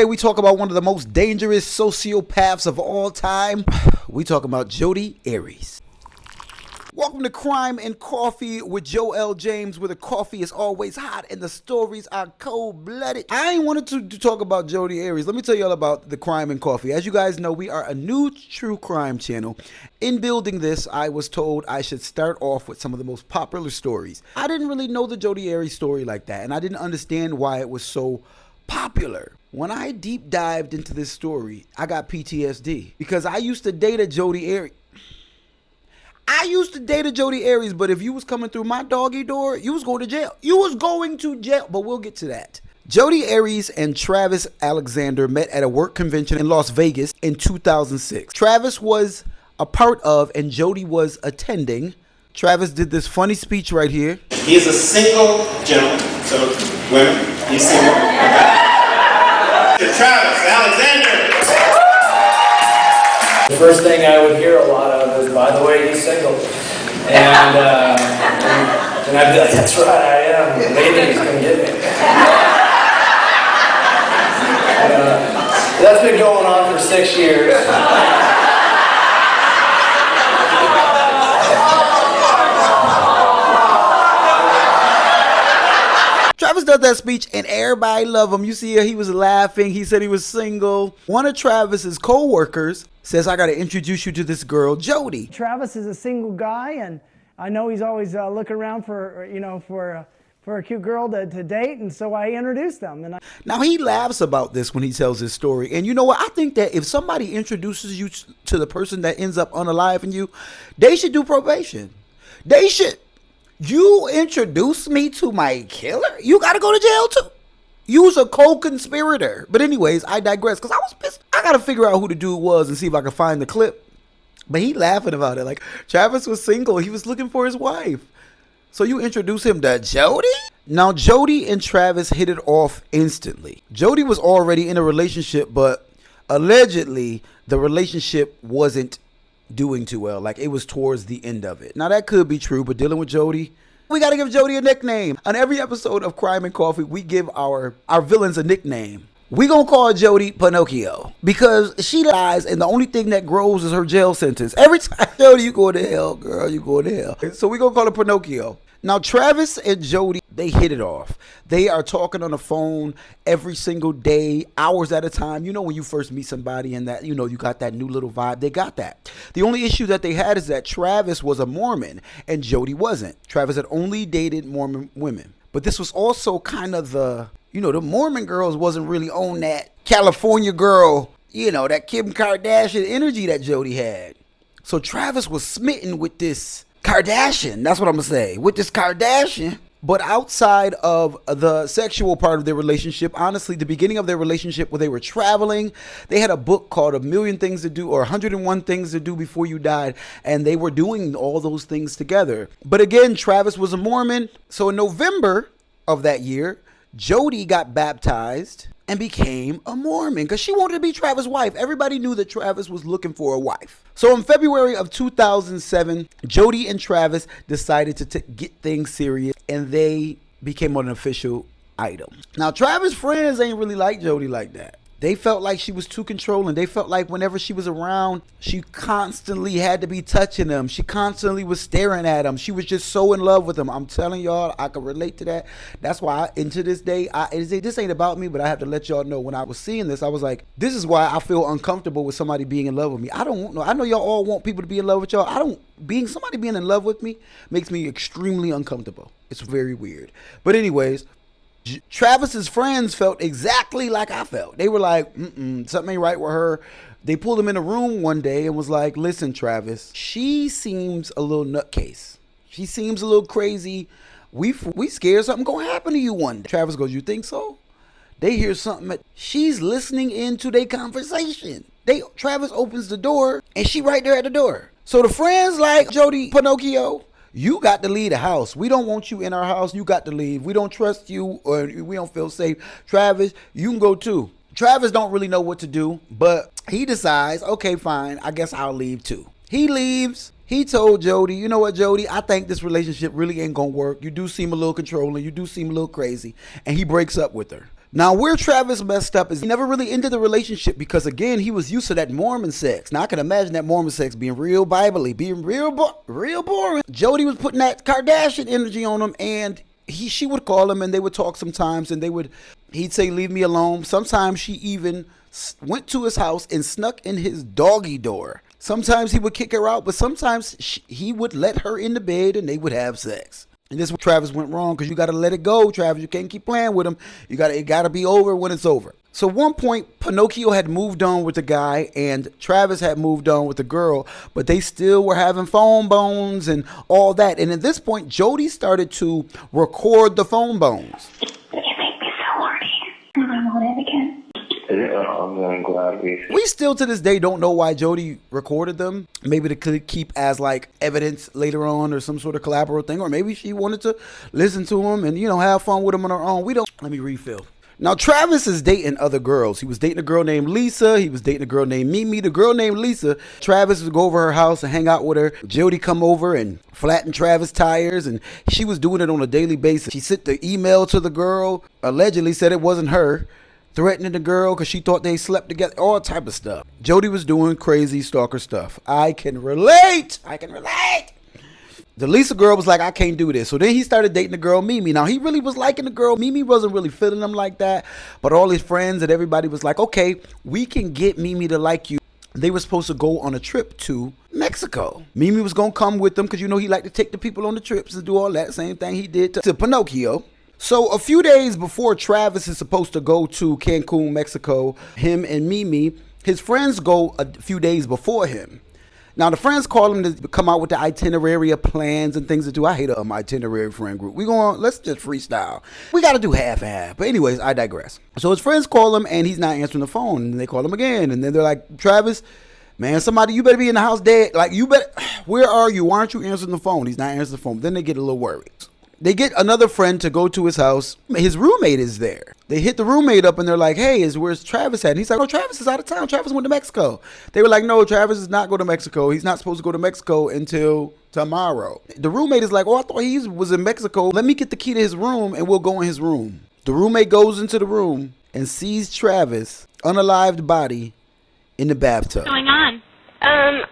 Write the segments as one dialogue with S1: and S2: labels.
S1: Today we talk about one of the most dangerous sociopaths of all time. We talk about Jodi Arias. Welcome to Crime and Coffee with Joe L. James, where the coffee is always hot and the stories are cold-blooded. I ain't wanted to talk about Jodi Arias. Let me tell you all about the Crime and Coffee. As you guys know, we are a new true crime channel. In building this, I was told I should start off with some of the most popular stories. I didn't really know the Jodi Arias story like that, and I didn't understand why it was so popular. When I deep dived into this story, I got PTSD because I used to date a Jodi Arias. But if you was coming through my doggy door, you was going to jail. You was going to jail, but we'll get to that. Jodi Arias and Travis Alexander met at a work convention in Las Vegas in 2006. Travis was a part of and Jodi was attending. Travis did this funny speech right here.
S2: He is a single gentleman, so women, he's single. Travis Alexander.
S3: The first thing I would hear a lot of is, by the way, he's single. And I'd be like, that's right, I am. Maybe he's going to get me. That's been going on for 6 years.
S1: Travis does that speech and everybody loved him. You see, he was laughing. He said he was single. One of Travis's co-workers says, I got to introduce you to this girl, Jodi.
S4: Travis is a single guy, and I know he's always looking around for, for a cute girl to date, and so I introduced them.
S1: Now, he laughs about this when he tells his story. And you know what? I think that if somebody introduces you to the person that ends up unaliving you, they should do probation. They should. You introduce me to my killer? You got to go to jail too. You was a co-conspirator. But anyways, I digress because I was pissed. I got to figure out who the dude was and see if I can find the clip. But he laughing about it. Like, Travis was single. He was looking for his wife. So you introduce him to Jodi? Now, Jodi and Travis hit it off instantly. Jodi was already in a relationship, but allegedly the relationship wasn't doing too well. Like, it was towards the end of it. Now, that could be true, but dealing with Jodi, we got to give Jodi a nickname. On every episode of Crime and Coffee, we give our villains a nickname. We gonna call Jodi Pinocchio because she lies and the only thing that grows is her jail sentence. Every time, Jodi, you go to hell, girl, you go to hell. So we gonna call her Pinocchio. Now, Travis and Jodi, they hit it off. They are talking on the phone every single day, hours at a time. You know, when you first meet somebody and that, you know, you got that new little vibe, they got that. The only issue that they had is that Travis was a Mormon and Jodi wasn't. Travis had only dated Mormon women. But this was also kind of the Mormon girls wasn't really on that California girl, that Kim Kardashian energy that Jodi had. So Travis was smitten with this Kardashian. That's what I'm going to say. With this Kardashian. But outside of the sexual part of their relationship, honestly, the beginning of their relationship where they were traveling, they had a book called A Million Things to Do or 101 Things to Do Before You Died. And they were doing all those things together. But again, Travis was a Mormon. So in November of that year, Jodi got baptized and became a Mormon because she wanted to be Travis' wife. Everybody knew that Travis was looking for a wife. So in February of 2007, Jodi and Travis decided to get things serious and they became an official item. Now, Travis' friends ain't really like Jodi like that. They felt like she was too controlling. They felt like whenever she was around, she constantly had to be touching them. She constantly was staring at them. She was just so in love with them. I'm telling y'all, I can relate to that. That's why, to this day, this ain't about me, but I have to let y'all know when I was seeing this, I was like, this is why I feel uncomfortable with somebody being in love with me. I don't know. I know y'all all want people to be in love with y'all. Somebody being in love with me makes me extremely uncomfortable. It's very weird. But anyways, Travis's friends felt exactly like I felt. They were like, something ain't right with her. They pulled him in a room one day and was like, listen, Travis, she seems a little nutcase. She seems a little crazy. We scared something gonna happen to you one day. Travis goes, you think so? They hear something. She's listening into their conversation. Travis opens the door and she right there at the door. So the friends like, Jodi Pinocchio, you got to leave the house. We don't want you in our house. You got to leave. We don't trust you or we don't feel safe. Travis, you can go too. Travis don't really know what to do, but he decides, okay, fine. I guess I'll leave too. He leaves. He told Jodi, you know what, Jodi, I think this relationship really ain't gonna work. You do seem a little controlling. You do seem a little crazy. And he breaks up with her. Now, where Travis messed up is he never really ended the relationship because, again, he was used to that Mormon sex. Now, I can imagine that Mormon sex being real Bible-y, being real boring. Jodi was putting that Kardashian energy on him, and she would call him, and they would talk sometimes, and he'd say, leave me alone. Sometimes she even went to his house and snuck in his doggy door. Sometimes he would kick her out, but sometimes he would let her in the bed, and they would have sex. And this is where Travis went wrong, because you got to let it go, Travis. You can't keep playing with him. It got to be over when it's over. So at one point, Pinocchio had moved on with the guy, and Travis had moved on with the girl, but they still were having phone bones and all that. And at this point, Jodi started to record the phone bones.
S5: You make me so horny. And I want it again.
S6: Yeah, I'm glad
S1: we still to this day don't know why Jodi recorded them. Maybe to keep as like evidence later on or some sort of collaborative thing, or maybe she wanted to listen to him and, have fun with him on her own. Let me refill. Now, Travis is dating other girls. He was dating a girl named Lisa. He was dating a girl named Mimi. The girl named Lisa, Travis would go over her house and hang out with her. Jodi come over and flatten Travis tires, and she was doing it on a daily basis. She sent the email to the girl, allegedly said it wasn't her, threatening the girl because she thought they slept together, all type of stuff. Jodi was doing crazy stalker stuff. I can relate. The Lisa girl was like, I can't do this. So then he started dating the girl Mimi. Now, he really was liking the girl. Mimi wasn't really feeling him like that. But all his friends and everybody was like, okay, we can get Mimi to like you. They were supposed to go on a trip to Mexico. Mimi was going to come with them because, he liked to take the people on the trips and do all that. Same thing he did to Pinocchio. So a few days before Travis is supposed to go to Cancun, Mexico, him and Mimi, his friends go a few days before him. Now, the friends call him to come out with the itinerary of plans and things to do. I hate a itinerary friend group. Let's just freestyle. We got to do half and half. But anyways, I digress. So his friends call him, and he's not answering the phone. And they call him again. And then they're like, Travis, man, you better be in the house dead. Like, where are you? Why aren't you answering the phone? He's not answering the phone. Then they get a little worried. They get another friend to go to his house. His roommate is there. They hit the roommate up and they're like, hey, where's Travis at? And he's like, oh, Travis is out of town. Travis went to Mexico. They were like, no, Travis is not going to Mexico. He's not supposed to go to Mexico until tomorrow. The roommate is like, oh, I thought he was in Mexico. Let me get the key to his room and we'll go in his room. The roommate goes into the room and sees Travis, unalived body, in the bathtub.
S7: What's going on?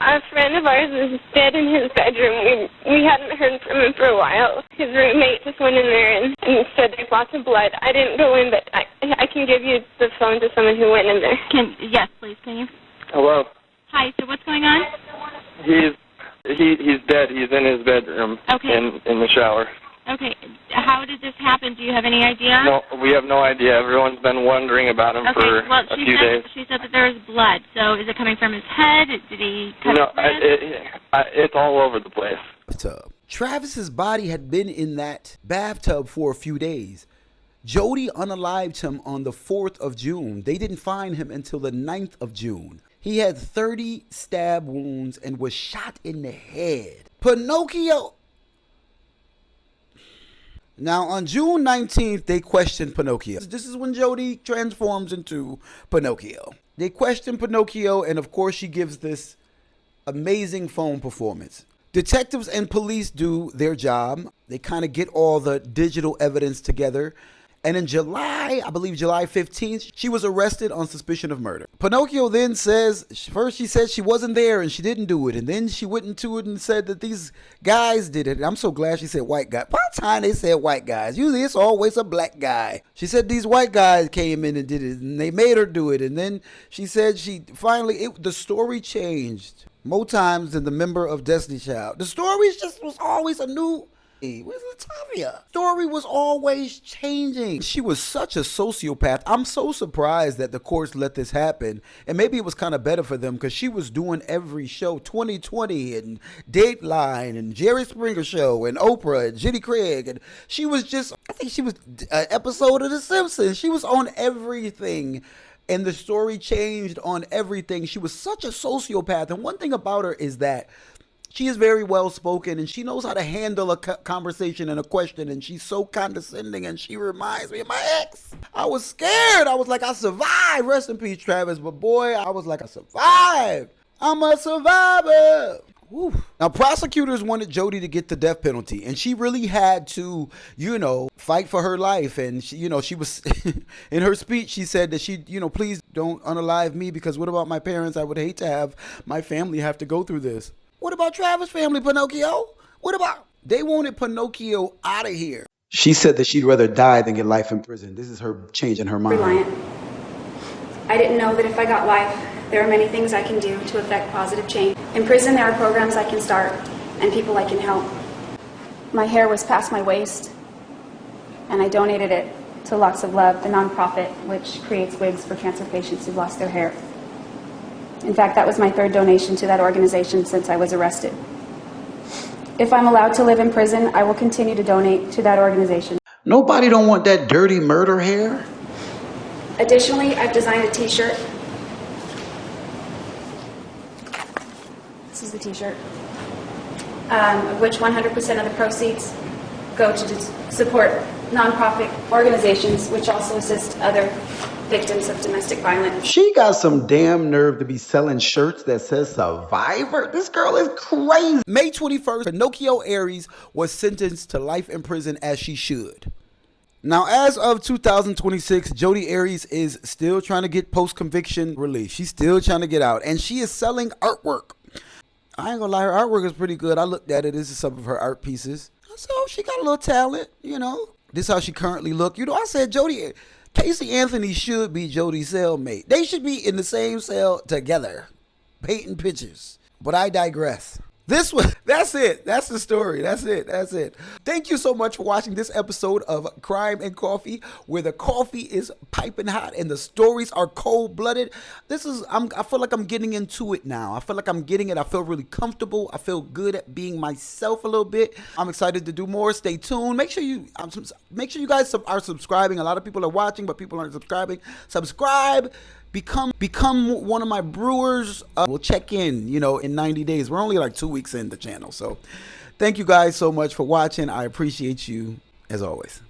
S8: A friend of ours is dead in his bedroom. We hadn't heard from him for a while. His roommate just went in there and said there's lots of blood. I didn't go in, but I can give you the phone to someone who went in there.
S7: Yes, please, can you?
S6: Hello.
S7: Hi, so what's going on?
S6: He's dead. He's in his bedroom.
S7: Okay.
S6: In the shower.
S7: Okay. How did this happen? Do you have any idea?
S6: No, we have no idea. Everyone's been wondering about him for a few days.
S7: She said that there was blood. So is it coming from his head? Did he cut his wrist?
S6: It's all over the place.
S1: Travis's body had been in that bathtub for a few days. Jodi unalived him on the 4th of June. They didn't find him until the 9th of June. He had 30 stab wounds and was shot in the head. Pinocchio. Now, on June 19th, they questioned Pinocchio. This is when Jodi transforms into Pinocchio. They questioned Pinocchio, and of course, she gives this amazing phone performance. Detectives and police do their job. They kind of get all the digital evidence together. And in July, I believe July 15th, she was arrested on suspicion of murder. Pinocchio then says, first she said she wasn't there and she didn't do it. And then she went into it and said that these guys did it. And I'm so glad she said white guy. By the time they said white guys, usually it's always a black guy. She said these white guys came in and did it and they made her do it. And then she said the story changed more times than the member of Destiny Child. The story just was always a new... Where's Latavia? Story was always changing. She was such a sociopath. I'm so surprised that the courts let this happen. And maybe it was kind of better for them because she was doing every show, 2020 and Dateline and Jerry Springer Show and Oprah and Jenny Craig. And she was just, I think she was an episode of The Simpsons. She was on everything. And the story changed on everything. She was such a sociopath. And one thing about her is that she is very well spoken and she knows how to handle a conversation and a question, and she's so condescending and she reminds me of my ex. I was scared. I was like, I survived. Rest in peace, Travis. But boy, I was like, I survived. I'm a survivor. Woo. Now, prosecutors wanted Jodi to get the death penalty, and she really had to, fight for her life. And she was in her speech, she said that please don't unalive me, because what about my parents? I would hate to have my family have to go through this. What about Travis' family, Pinocchio? What about? They wanted Pinocchio out of here. She said that she'd rather die than get life in prison. This is her changing her mind.
S9: Reliant. I didn't know that if I got life, there are many things I can do to affect positive change. In prison, there are programs I can start and people I can help. My hair was past my waist, and I donated it to Locks of Love, the nonprofit which creates wigs for cancer patients who've lost their hair. In fact, that was my third donation to that organization since I was arrested. If I'm allowed to live in prison, I will continue to donate to that organization.
S1: Nobody don't want that dirty murder hair.
S9: Additionally, I've designed a t-shirt. This is the t-shirt, of which 100% of the proceeds go to support nonprofit organizations which also assist other victims of domestic violence.
S1: She got some damn nerve to be selling shirts that says survivor. This girl is crazy. May 21st, Jodi Arias was sentenced to life in prison, as she should. Now, as of 2026, Jodi Arias is still trying to get post-conviction release. She's still trying to get out, and she is selling artwork. I ain't gonna lie, her artwork is pretty good. I looked at it. This is some of her art pieces. So she got a little talent, This is how she currently look. I said Casey Anthony should be Jodi's cellmate. They should be in the same cell together, painting pictures. But I digress. That's it. That's the story. That's it. Thank you so much for watching this episode of Crime and Coffee, where the coffee is piping hot and the stories are cold-blooded. I feel like I'm getting into it now. I feel like I'm getting it. I feel really comfortable. I feel good at being myself a little bit. I'm excited to do more. Stay tuned. Make sure you guys are subscribing. A lot of people are watching, but people aren't subscribing. Subscribe. Become one of my brewers. We'll check in, in 90 days. We're only like 2 weeks in the channel. So thank you guys so much for watching. I appreciate you as always.